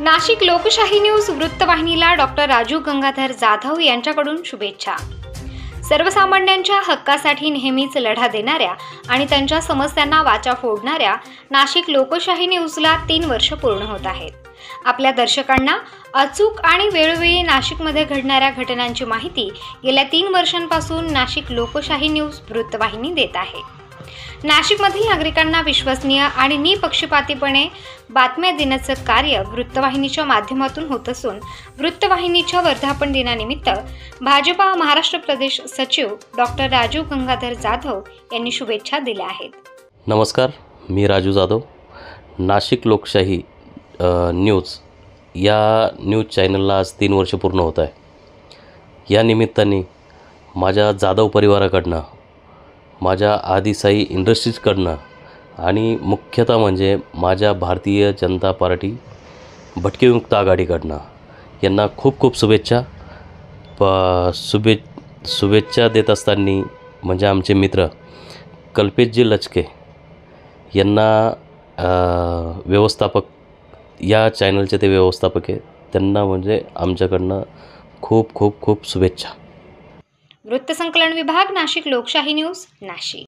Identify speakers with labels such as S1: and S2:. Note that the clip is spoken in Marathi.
S1: नाशिक लोकशाही न्यूज वृत्तवाहिनीला डॉक्टर राजू गंगाधर जाधव यांच्याकडून शुभेच्छा। सर्वसामान्यांच्या हक्कासाठी नेहमीच लढा देणाऱ्या आणि त्यांच्या समस्यांना वाचा फोडणाऱ्या नाशिक लोकशाही न्यूजला 3 वर्ष पूर्ण होत आहेत। आपल्या दर्शकांना अचूक आणि वेळोवेळी नाशिकमध्ये घडणाऱ्या घटनांची माहिती गेल्या 3 वर्षांपासून नाशिक लोकशाही न्यूज वृत्तवाहिनी देत आहे। नाशिकमधील नागरिकांना विश्वसनीय आणि निपक्षपातीपणे बातम्या देण्याचे कार्य वृत्तवाहिनीच्या माध्यमातून होत असून वृत्तवाहिनीच्या वर्धापन दिनानिमित्त भाजपा महाराष्ट्र प्रदेश सचिव डॉक्टर राजू गंगाधर जाधव यांनी शुभेच्छा दिल्या आहेत।
S2: नमस्कार, मी राजू जाधव। नाशिक लोकशाही न्यूज या न्यूज चॅनलला आज 3 वर्ष पूर्ण होत आहे। या निमित्ताने माझ्या जाधव परिवाराकडनं, माझ्या आदिसाई इंडस्ट्रीजकडनं आणि मुख्यतः म्हणजे माझ्या भारतीय जनता पार्टी भटकेविमुक्त आघाडीकडनं यांना खूप खूप शुभेच्छा। शुभेच्छा देत असताना म्हणजे आमचे मित्र कल्पेशजी लचके यांना व्यवस्थापक, या चॅनलचे ते व्यवस्थापक आहे, त्यांना म्हणजे आमच्याकडनं खूप खूप खूप शुभेच्छा।
S1: वृत्तसंकलन विभाग, नाशिक लोकशाही न्यूज, नाशिक।